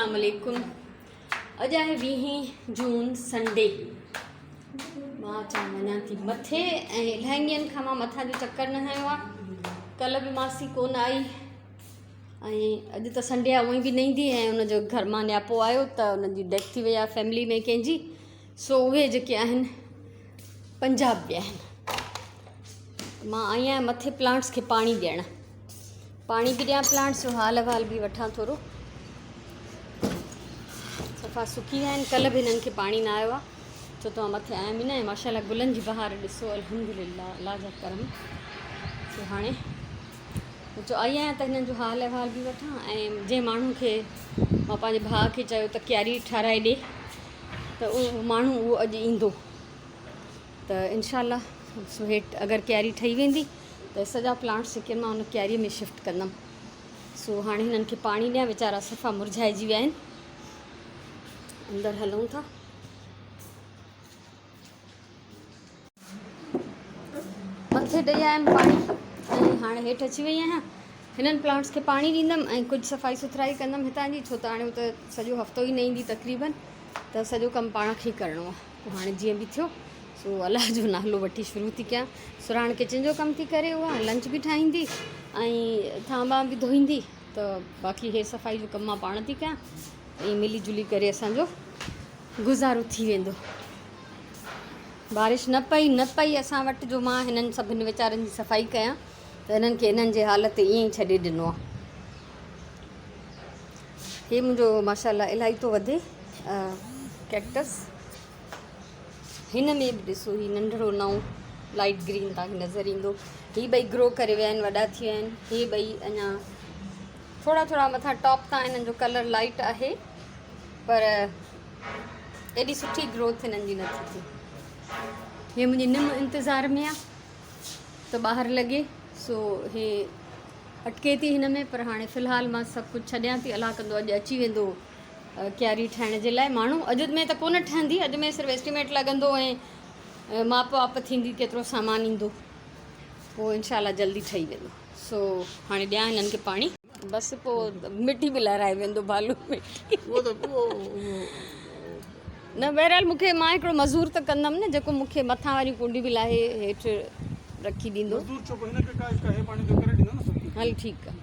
अस्सलाम वालेकुम। अॼु आहे 20 जून संडे। मां अचां वञा थी मथे ऐं इलाही ॾींहंनि खां मां मथां जो चकर न हयो आहे। कल्ह बि मासी कोन आई ऐं अॼु त संडे आहे, उअई बि न ईंदी ऐं उनजो घर मां नियापो आयो त उनजी डेथ थी वई आहे फैमिली में कंहिंजी। सो उहे जेके आहिनि पंजाब विया आहिनि। मां आई आहियां मथे प्लांट्स खे पाणी ॾियणु, पाणी बि ॾियां प्लांट्स जो हाल अहवाल बि वठां थोरो। सफ़ा सुकी विया आहिनि, कल्ह बि हिननि खे पाणी न आयो आहे छो त मां मथे आहियां बि न। ऐं माशाल्लाह गुलनि जी बहार ॾिसो, अल्हम्दुलिल्लाह, अल्लाह जा करम। सो हाणे जो आई आहियां त हिननि जो हाल अहवाल बि वठां ऐं जंहिं माण्हू खे मां पंहिंजे भाउ खे चयो त क्यारी ठाराए ॾे त उहो माण्हू उहो अॼु ईंदो त इंशाल्लाह। सो हेठि अगरि क्यारी ठही वेंदी त सॼा प्लांट्स जेके मां हुन क्यारीअ में शिफ्ट कंदमि। सो हाणे हिननि खे पाणी ॾियां, वीचारा सफ़ा मुरझाइजी विया आहिनि। अंदरि हलूं था। मथे ॾेई आयमि पाणी ऐं हाणे हेठि अची वई आहियां। हिननि प्लांट्स खे पाणी ॾींदमि ऐं कुझु सफ़ाई सुथराई कंदमि हितां जी, छो त हाणे उहो त सॼो हफ़्तो ई न ईंदी तक़रीबन, त सॼो कमु पाण खे ई करिणो आहे। पोइ हाणे जीअं बि थियो सो अलाह जो नालो वठी शुरू थी कयां। सुराण किचन जो कमु थी करे, उहा लंच बि ठाहींदी ऐं थांबा बि धोईंदी, त बाक़ी इहे सफ़ाई जो कमु मां पाण थी कयां ऐं मिली जुली करे असांजो गुज़ारो थी वेंदो। बारिश न पई असां वटि जो मां हिननि सभिनि वीचारनि जी सफ़ाई कयां, त हिननि खे हिननि जे हालत ईअं ई छॾे ॾिनो आहे। हे मुंहिंजो माशाल्लाह इलाही थो वधे कैक्टस। हिन में बि ॾिसो, ही नंढिड़ो नओं लाइट ग्रीन तव्हांखे नज़र ईंदो। ही ॿई ग्रो करे विया आहिनि, वॾा थी विया आहिनि। हे ॿई अञा थोरा थोरा मथां टॉप तां हिननि जो कलर लाइट आहे, पर एॾी सुठी ग्रोथ हिननि जी नथी थिए। हे मुंहिंजी निम इंतज़ार में आहे त ॿाहिरि लॻे, सो हे अटके थी हिन में। पर हाणे फ़िलहालु मां सभु कुझु छॾियां थी, अलाह कंदो अॼु अची वेंदो क्यारी ठाहिण जे लाइ माण्हू। अॼु में त कोन ठहंदी, अॼु में सिर्फ़ु एस्टिमेट लॻंदो ऐं माप वाप थींदी, केतिरो सामान ईंदो, पोइ इंशाल्लाह जल्दी ठही वेंदो। सो हाणे ॾियां हिननि खे पाणी, बसि पोइ मिटी बि लहराए वेंदो बालू मिटी। न बहरहाल मूंखे, मां हिकिड़ो मज़ूर त कंदमि न, जेको मूंखे मथां वारी कुंडी बि लाहे हेठि रखी ॾींदो। हल ठीकु आहे।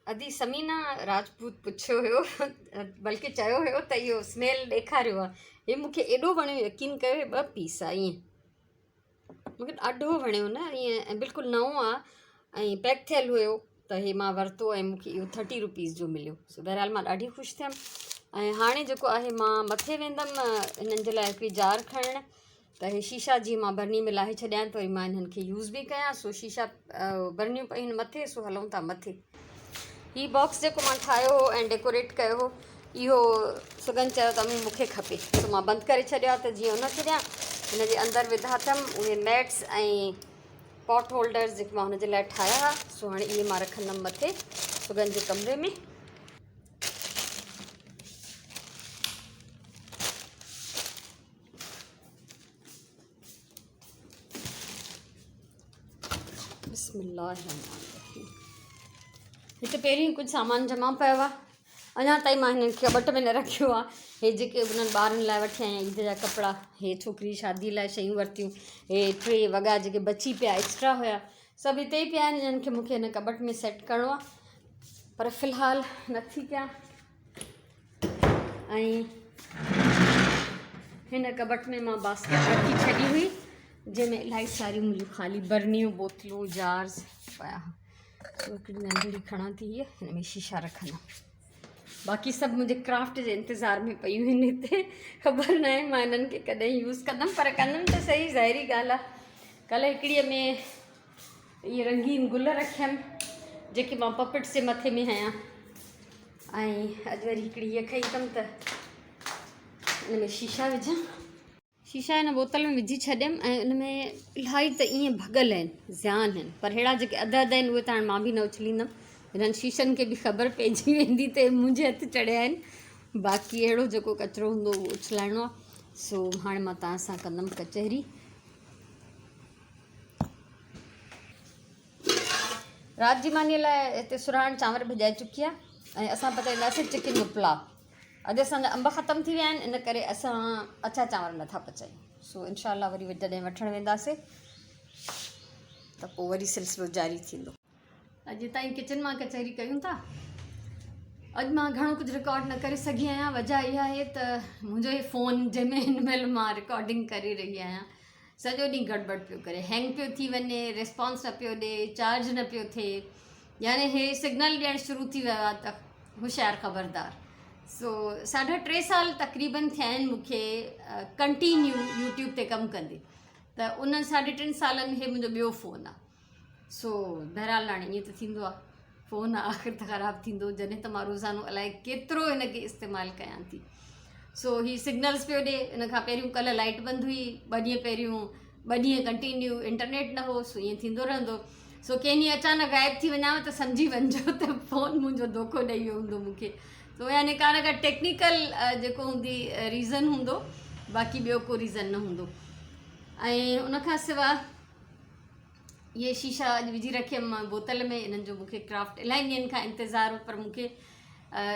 अदी समीना राजपूत पुछियो हुयो, बल्कि चयो हुयो त इहो स्मेल ॾेखारियो आहे। हे मूंखे एॾो वणियो, यकीन कयो, 2 पीस आहे ईअं, मूंखे ॾाढो वणियो न ईअं, बिल्कुलु नओं आहे ऐं पैक थियलु हुयो। त हे मां वरितो ऐं मूंखे इहो 30 रुपीज़ जो मिलियो। सो बहरहाल मां ॾाढी ख़ुशि थियमि। ऐं हाणे जेको आहे मां मथे वेंदमि हिननि जे लाइ हिकिड़ी जार खणणु, त हे शीशा जीअं मां बरनी में लाहे छॾियां त वरी मां हिननि खे यूज़ बि कयां। सो शीशा बरनियूं पयूं आहिनि मथे, सो हलूं था मथे। ही बॉक्स जेको मां ठाहियो हो ऐं डेकोरेट कयो हो, इहो सुगन चयो त अम्मी मूंखे खपे, सो मां बंदि करे छॾियो आहे। त जीअं हुनखे ॾियां, हिन जे अंदरि विधा अथमि उहे मैट्स ऐं पॉट होल्डर्स जेके मां हुनजे लाइ ठाहिया हुआ। सो हाणे इहे मां रखंदमि मथे सुगन जे कमरे में। बिस्मिल्लाह। हिते पहिरीं कुझु सामान जमा पियो आहे, अञा ताईं मां हिननि खे कबट में न रखियो आहे। हे जेके उन्हनि ॿारनि लाइ वठी आहियां ईद जा कपिड़ा, हे छोकिरी शादी लाइ शयूं वरितियूं, हे 3 वॻा जेके बची पिया एक्स्ट्रा हुया, सभु हिते ई पिया आहिनि। हिननि खे मूंखे हिन कबट में सेट करिणो आहे, पर फ़िलहालु नथी कयां। ऐं हिन कबट में मां बास्केट रखी छॾी हुई, जंहिंमें इलाही सारियूं मुंहिंजियूं ख़ाली बरनियूं, बोतलूं, जार्स पिया। हिकिड़ी नंढड़ी खणां थी, हीअ हिन में शीशा रखंदमि। बाक़ी सभु मुंहिंजे क्राफ्ट जे इंतज़ार में पयूं आहिनि हिते। ख़बर न आहे मां हिननि खे कॾहिं यूज़ कंदमि, पर कंदमि त सही, ज़ाहिरी ॻाल्हि आहे। कल्ह हिकिड़ीअ में इहे रंगीन गुल रखियमि जेके मां पपेट्स जे मथे में हयां, ऐं अॼु वरी हिकिड़ी हीअ खई अथमि त हिन में शीशा विझां। शीशा हिन बोतल में विझी छॾियमि ऐं उन में इलाही त ईअं भॻल आहिनि, ज़्यान आहिनि, पर अहिड़ा जेके अधु आहिनि उहे त हाणे मां बि न उछलींदमि। हिननि शीशनि खे बि ख़बर पइजी वेंदी त मुंहिंजे हथु चढ़िया आहिनि। बाक़ी अहिड़ो जेको कचिरो हूंदो उहो उछलाइणो आहे। सो हाणे मां तव्हां सां कंदमि कचहरी। राति जी मानीअ लाइ हिते सुराण चांवर भिॼाए चुकी आहे ऐं असां पचाईंदासीं चिकन जो पुलाव। अॼु असांजा अंब ख़तमु थी विया आहिनि, इन करे असां अछा चांवर नथा पचायूं। सो इनशाला वरी जॾहिं वठणु वेंदासीं त पोइ वरी सिलसिलो जारी थींदो। अॼु ताईं किचन मां कचहरी कयूं था। अॼु मां घणो कुझु रिकॉर्ड न करे सघी आहियां। वजह इहा आहे त मुंहिंजो इहे फ़ोन जंहिंमें हिन महिल मां रिकॉर्डिंग करे रही आहियां सॼो ॾींहुं गड़बड़ पियो करे, हैंग पियो थी वञे, रिस्पॉन्स न पियो ॾिए, चार्ज न पियो थिए, यानी हे सिग्नल ॾियणु शुरू थी वियो आहे त होशियारु ख़बरदार। सो 3.5 साल तक़रीबन थिया आहिनि मूंखे कंटिन्यू यूट्यूब ते कमु कंदे, त उन 3.5 सालनि हे मुंहिंजो ॿियो फ़ोन आहे। सो बहरहाल हाणे ईअं त थींदो आहे, फ़ोन आख़िर त ख़राबु थींदो जॾहिं त मां रोज़ानो अलाए केतिरो हिन खे इस्तेमालु कयां थी। सो ही सिग्नल्स पियो ॾिए। इन खां पहिरियों कल्ह लाइट बंदि हुई, 2 ॾींहं पहिरियों 2 ॾींहं कंटिन्यू इंटरनेट न हो। सो ईअं थींदो रहंदो। सो कंहिं ॾींहुं अचानक गाइब थी वञां त सम्झी वञिजो त फ़ोन मुंहिंजो धोखो ॾेई वियो हूंदो मूंखे। सो यानी का न का टेक्निकल जेको हूंदी रीज़न हूंदो, बाक़ी ॿियो को रीज़न न हूंदो। ऐं उनखां सवाइ ये शीशा अॼु विझी रखियमि मां बोतल में। इन्हनि जो मूंखे क्राफ्ट इलाही ॾींहंनि खां इंतज़ारु, पर मूंखे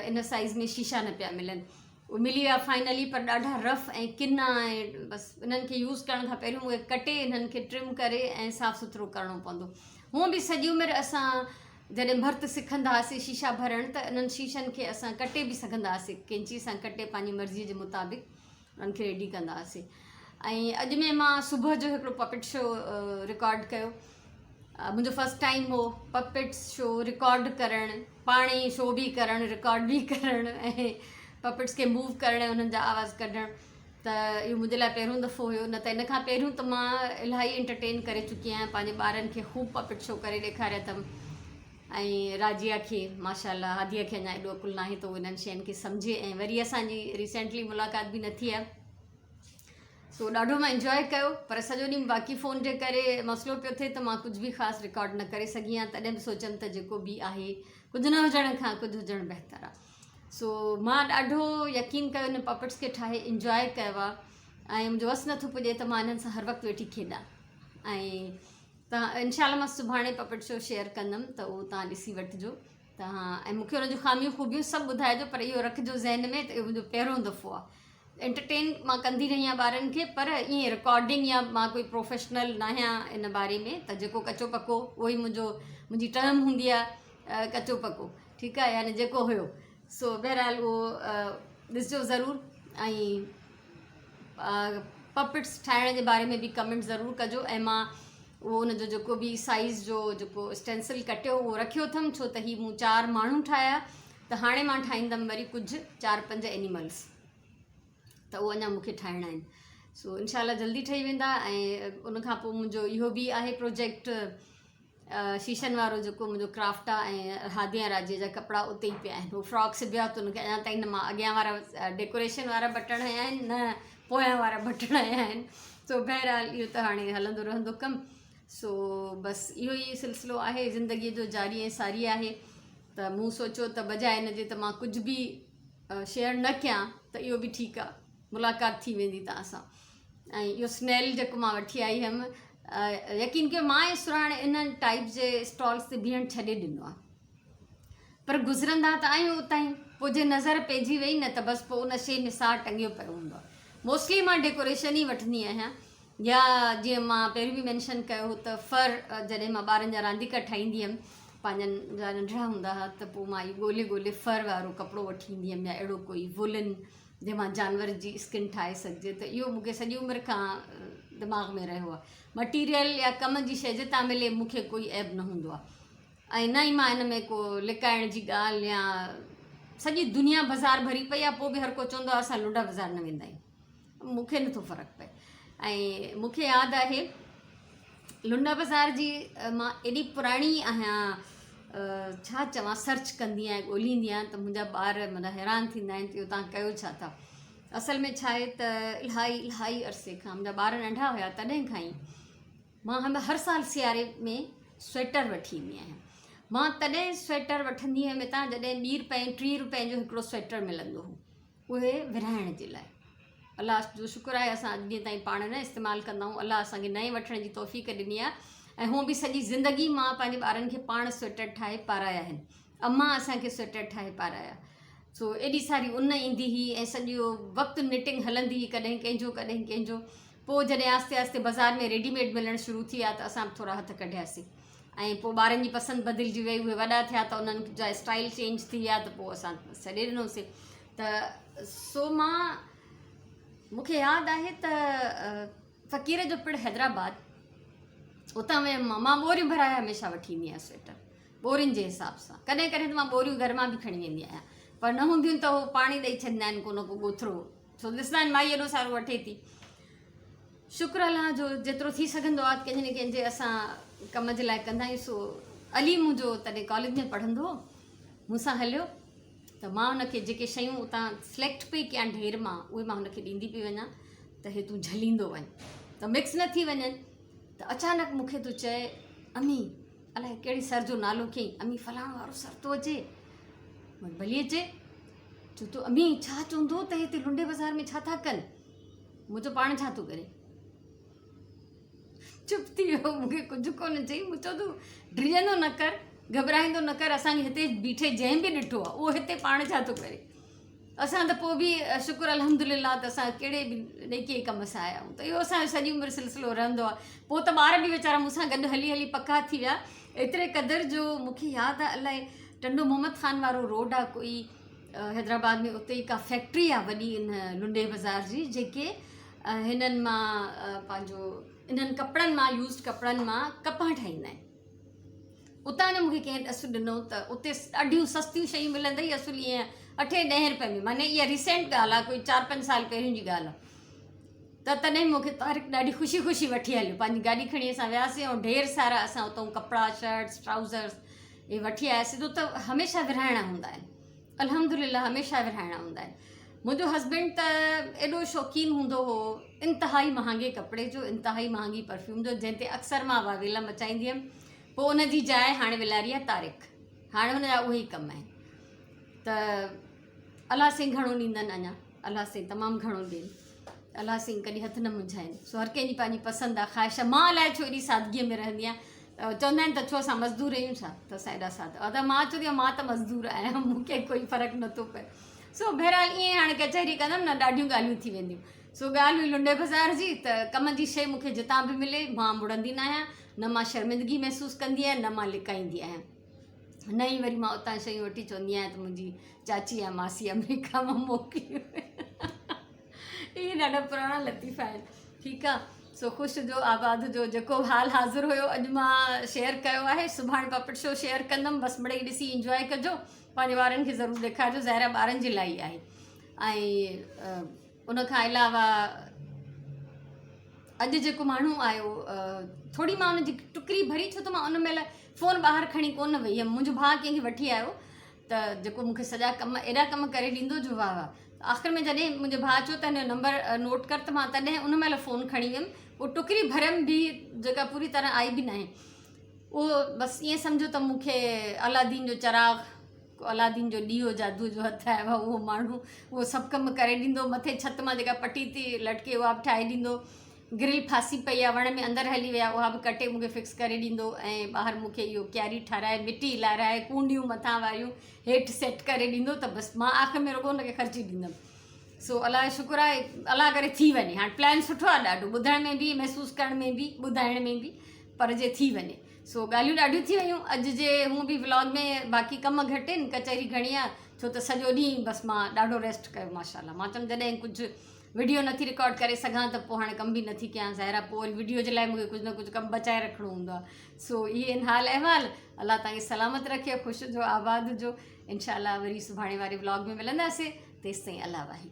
इन साइज़ में शीशा न पिया मिलनि। उहे मिली विया फाइनली, पर ॾाढा रफ़ ऐं किना, ऐं बसि इन्हनि खे यूज़ करण खां पहिरियों उहे कटे इन्हनि खे ट्रिम करे ऐं साफ़ु सुथिरो करिणो पवंदो। हूअं बि सॼी उमिरि असां जॾहिं भर्त सिखंदा हुआसीं शीशा भरणु, त इन्हनि शीशनि खे असां कटे बि सघंदा हुआसीं, कैंची सां कटे पंहिंजी मर्ज़ीअ जे मुताबिक़ उन्हनि खे रेडी कंदा हुआसीं। ऐं अॼु में मां सुबुह जो हिकिड़ो पपेट शो रिकॉर्ड कयो। मुंहिंजो फस्ट टाइम हो पपेट्स शो रिकॉर्ड करणु, पाण ई शो बि करणु, रिकॉर्ड बि करणु ऐं पपेट्स खे मूव करणु, उन्हनि जा आवाज़ कढणु। त इहो मुंहिंजे लाइ पहिरियों दफ़ो हुयो। न त इन खां पहिरियों त मां इलाही एंटरटेन करे चुकी आहियां, पंहिंजे ॿारनि खे ख़ूब पपेट शो करे ॾेखारिया अथमि। ऐं राजिया खे माशाल्लाह, हादिया खे अञा एॾो अकुलु नाहे त उहो इन्हनि शयुनि खे सम्झे। ऐं वरी असांजी रिसेंटली मुलाक़ात बि न थी आहे। सो ॾाढो मां इंजॉय कयो, पर सॼो ॾींहुं बाक़ी फ़ोन जे करे मसइलो पियो थिए त मां कुझु बि ख़ासि रिकॉर्ड न करे सघी आहियां। तॾहिं बि सोचियमि त जेको बि आहे, कुझु न हुजण खां कुझु हुजणु बहितरु आहे। सो मां ॾाढो यकीन कयो इन पपेट्स खे ठाहे इंजॉय कयो आहे। ऐं मुंहिंजो वस नथो पुॼे त मां इन्हनि सां हर वक़्तु वेठी खेॾां। ऐं तव्हां इनशाला मां सुभाणे पपेट शो शेयर कंदमि, त उहो तव्हां ॾिसी वठिजो तव्हां। ऐं मूंखे हुनजूं ख़ामियूं ख़ूबियूं सभु ॿुधाइजो, पर इहो रखिजो ज़हन में त इहो मुंहिंजो पहिरियों दफ़ो आहे। एंटरटेन मां कंदी रही आहियां ॿारनि खे, पर ईअं रिकॉर्डिंग या मां कोई प्रोफेशनल न आहियां इन बारे में। त जेको कचो पको उहो ई मुंहिंजी टर्म हूंदी आहे, कचो पको, ठीकु आहे, यानी जेको हुयो। सो बहरहाल उहो ॾिसिजो ज़रूरु। ऐं पपेट्स ठाहिण जे बारे में बि कमेंट ज़रूरु कजो। ऐं मां उहो उनजो जेको बि साइज़ जो जेको स्टेंसिल कटियो उहो रखियो अथमि, छो त ही मूं 4 माण्हू ठाहिया, त हाणे मां ठाहींदमि वरी कुझु 4-5 एनिमल्स, त उहो अञा मूंखे ठाहिणा आहिनि। सो इनशाला जल्दी ठही वेंदा। ऐं उनखां पोइ मुंहिंजो इहो बि आहे प्रोजेक्ट शीशनि वारो, जेको मुंहिंजो क्राफ्ट आहे। ऐं हादिया राजे जा कपिड़ा उते ई पिया आहिनि। उहो फ्रॉक सिबिया, त उनखे अञा ताईं न मां अॻियां वारा डेकोरेशन वारा बटण हया आहिनि, न पोयां वारा बटण हया आहिनि। सो बहरहाल इहो त हाणे हलंदो रहंदो कमु। सो बसि इहो ई सिलसिलो आहे ज़िंदगीअ जो, जारी ऐं सारी आहे। त मूं सोचियो त बजाए इन जे त मां कुझु बि शेयर न कयां, त इहो बि ठीकु आहे, मुलाक़ात थी वेंदी तव्हां सां। ऐं इहो स्नैल जेको मां वठी आई हुयमि, यकीन कयो मां ऐं सुराणे इन टाइप जे स्टॉल्स ते बीहणु छॾे ॾिनो आहे, पर गुज़रंदा त आहियूं उतां ई। पोइ जे नज़र पइजी वई न, त बसि पोइ उन शइ निसार टंगियो पियो हूंदो आहे। मोस्टली मां डेकोरेशन ई वठंदी आहियां, या जीअं मां पहिरियों बि मैंशन कयो हो त फर, जॾहिं मां ॿारनि जा रांदीका ठाहींदी हुयमि, पंहिंजनि जा नंढड़ा हूंदा हुआ, त पोइ मां इहो ॻोल्हे फर वारो कपिड़ो वठी ईंदी हुयमि, या अहिड़ो कोई वुलन जंहिंमां जानवर जी स्किन ठाहे सघिजे। त इहो मूंखे सॼी उमिरि खां दिमाग़ में रहियो आहे। मटीरियल या कम जी शइ जितां मिले मूंखे कोई ऐब न हूंदो आहे। ऐं न ई मां हिन में को लिकाइण जी ॻाल्हि, या सॼी दुनिया बाज़ारि भरी पई आहे, पोइ बि हर को चवंदो आहे असां लुडा बाज़ारि न वेंदा आहियूं। मूंखे नथो फ़र्क़ु पए। ऐं मूंखे यादि आहे लुंडा बाज़ार जी, मां एॾी पुराणी आहियां, छा चवां, सर्च कंदी आहियां, ॻोल्हींदी आहियां, त मुंहिंजा ॿार माना हैरान थींदा आहिनि त इहो तव्हां कयो छा था। असल में छा आहे त इलाही अरसे खां, मुंहिंजा ॿार नंढा हुया तॾहिं खां ई मां हर साल सियारे में स्वेटर वठी ईंदी आहियां। मां तॾहिं स्वेटर वठंदी हुयमि हितां जॾहिं 2 रुपए 3 रुपए जो हिकिड़ो स्वेटर मिलंदो हो, उहे विराइण जे लाइ। अलाह जो शुक्र आहे असां अॼु ॾींहं ताईं पाण न इस्तेमालु कंदा आहियूं। अलाह असांखे नए वठण जी तौफ़ीक़ ॾिनी आहे, ऐं हूअं बि सॼी ज़िंदगी मां पंहिंजे ॿारनि खे पाण स्वेटर ठाहे पाराया आहिनि। अम्मा असांखे स्वेटर ठाहे पाराया। सो एॾी सारी ऊन ईंदी हुई ऐं सॼो वक़्तु निटिंग हलंदी हुई, कॾहिं कंहिंजो कॾहिं कंहिंजो। पोइ जॾहिं आस्ते आस्ते बाज़ारि में रेडीमेड मिलणु शुरू थी विया त असां थोरा हथ कढियासीं ऐं पोइ ॿारनि जी पसंदि बदिलजी वई, उहे वॾा थिया त उन्हनि जा स्टाइल चेंज थी विया त पोइ असां छॾे ॾिनोसीं। त सो मूंखे यादि आहे त फ़क़ीर जो पिणु हैदराबाद, उतां मां ॿोरियूं भराए हमेशह वठी ईंदी आहियां स्वेटर, ॿोरियुनि जे हिसाब सां। कॾहिं कॾहिं त मां ॿोरियूं घर मां बि खणी वेंदी आहियां, पर न हूंदियूं त उहो पाणी ॾेई छॾींदा आहिनि को न को ॻोथिरो, छो ॾिसंदा आहिनि माई एॾो सारो वठे थी। शुक्र अलाह जो जेतिरो थी सघंदो आहे कंहिंजे न कंहिंजे असां कम जे लाइ कंदा आहियूं। सो अली मुंहिंजो तॾहिं कॉलेज में पढ़ंदो हो, मूंसां हलियो त मां हुनखे जेके शयूं उतां सिलेक्ट पई कयां ढेर मां, उहे मां हुनखे ॾींदी पई वञा त हे तूं झलींदो वञ त मिक्स न थी वञनि। त अचानक मूंखे तूं चए अमी अलाए कहिड़े सर जो नालो कयईं, अमी फलाणो वारो सर थो अचे। भली अचे, छो तो अमी छा चवंदो त हिते लुंडे बाज़ार में छा था कनि, मुंहिंजो पाण छा थो करे। चुप थी वियो, मूंखे कुझु कोन चई। मूं चयो तूं डिॼंदो न कर, घबराईंदो न कर, असांखे हिते बीठे जंहिं बि ॾिठो आहे उहो हिते पाण छा थो करे। असां त पोइ बि शुक्र अल्हम्दुलिल्लाह त असां कहिड़े बि ॾेके कम सां आया आहियूं, त इहो असांजो सॼी उमिरि सिलसिलो रहंदो आहे। पोइ त ॿार बि वीचारा मूंसां गॾु हली हली पका थी विया, एतिरे क़दुरु जो मूंखे यादि आहे अलाए टंडो मोहम्मद ख़ान वारो रोड आहे कोई हैदराबाद में, उते ई का फैक्ट्री आहे वॾी इन लुंडे बाज़ार जी, जेके हिननि मां पंहिंजो इन्हनि कपिड़नि मां यूज़्ड कपिड़नि मां कपा ठाहींदा आहिनि। उतां जो मूंखे कंहिं ॾसु ॾिनो त उते ॾाढियूं सस्तियूं शयूं मिलंदई, असुल ईअं 8-10 रुपए में, माने इहा रिसेंट ॻाल्हि आहे, कोई 4-5 साल पहिरियों जी ॻाल्हि आहे। त तॾहिं मूंखे तारीख़ ॾाढी ख़ुशी ख़ुशी वठी हलियो, पंहिंजी गाॾी खणी असां वियासीं ऐं ढेर सारा असां उतां कपिड़ा शर्ट्स ट्राउज़र्स इहे वठी आयासीं। तो त हमेशह विरहाइणा हूंदा आहिनि, अल्हम्दुलिल्लाह हमेशह विरहाइणा हूंदा आहिनि। मुंहिंजो हस्बैंड त एॾो शौक़ीन हूंदो हो इंतिहाई महांगे कपिड़े जो, इंतिहाई महांगी परफ्यूम जो, जंहिं ते अक्सर मां वावेला मचाईंदी हुअमि। पोइ उनजी जाइ हाणे विलारी आहे तारिक, हाणे हुनजा उहे ई कम आहिनि। त अलाह सिंह घणो ॾींदनि, अञा अलाह सिंह तमामु घणो ॾियनि, अलाह सिंह कॾहिं हथु न मुंझाइनि। सो हर कंहिंजी पंहिंजी पसंदि आहे, ख़्वाहिश आहे। मां अलाए छो एॾी सादगीअ में रहंदी आहियां, चवंदा आहिनि त छो असां मज़दूर आहियूं छा, त असां एॾा सादा, त मां चवंदी आहियां मां त मज़दूर आहियां, मूंखे कोई फ़र्क़ु नथो पए। सो बहरहाल ईअं हाणे कचहरी कंदमि न, ॾाढियूं ॻाल्हियूं थी वेंदियूं। सो ॻाल्हि हुई लुंडे बाज़ार जी, त कम जी शइ मूंखे जितां बि मिले मां मुड़ंदी न आहियां, न मां शर्मिंदगी महसूसु कंदी आहियां, न मां लिकाईंदी आहियां। न ई वरी मां उतां शयूं वठी चवंदी आहियां त मुंहिंजी चाची या मासी अमेरिका मां मोकिलियो। इहे ॾाढा पुराणा लतीफ़ा आहिनि। ठीकु आहे, सो ख़ुशि जो आबाद जो जेको हाल हाज़िर हुयो अॼु मां शेयर कयो आहे। सुभाणे पपट शो शेयर कंदमि, बसि मिड़ई ॾिसी इंजॉय कजो, पंहिंजे ॿारनि खे ज़रूरु ॾेखारिजो, ज़ाहिर ॿारनि जे लाइ आहे। ऐं उनखां अलावा अॼु जेको माण्हू आयो, थोरी मां हुनजी टुकरी भरी, छो त मां उन महिल फ़ोन ॿाहिरि खणी कोन वई हुयमि। मुंहिंजो भाउ कंहिंखे वठी आयो त जेको मूंखे सॼा कम एॾा कम करे ॾींदो जो वाह वाह। आख़िर में जॾहिं मुंहिंजे भाउ चयो त हिन नंबर नोट कर, त मां तॾहिं उन महिल फ़ोन खणी वियमि। उहो टुकरी भरियमि बि जेका पूरी तरह आई बि न आहे, उहो बसि ईअं सम्झो त मूंखे अलादीन जो चिराग, अलादीन जो ॾीओ जादू जो हथु आयो आहे, उहो माण्हू उहो सभु कमु करे ॾींदो। मथे छित मां जेका पटी थी लटके उहा बि ठाहे ॾींदो, ग्रिल फासी पई आहे वण में अंदरि हली विया, उहा बि कटे मूंखे फिक्स करे ॾींदो। ऐं ॿाहिरि मूंखे इहो क्यारी ठाराए, मिटी लाराए, कूंडियूं मथां वारियूं हेठि सेट करे ॾींदो, त बसि मां आख़िर में रुॻो हुनखे ख़र्ची ॾींदमि। सो अलाह शुक्र आहे, अलाह करे थी वञे। हाणे प्लान सुठो आहे ॾाढो, ॿुधण में बि, महसूसु करण में बि, ॿुधाइण में बि, पर जे थी वञे। सो ॻाल्हियूं ॾाढियूं थी वियूं अॼु जे, हूअं बि व्लॉग में बाक़ी कम घटि आहिनि, कचहरी घणी आहे, छो त सॼो ॾींहुं बसि मां ॾाढो रेस्ट कयो माशाल्लाह। मां चयमि जॾहिं कुझु वीडियो नथी रिकॉर्ड करे सघां त पोइ हाणे कमु बि नथी कयां, ज़ाहिर आहे पोइ वरी वीडियो जे लाइ मूंखे कुझु न कुझु कमु बचाए रखिणो हूंदो आहे। सो इहे आहिनि हाल अहिवाल। अलाह तव्हांखे सलामत रखे, ख़ुशि जो, आबाद जो। इंशाअल्लाह वरी सुभाणे वारे व्लॉग में मिलंदासीं, तेसिताईं अलाह वाही।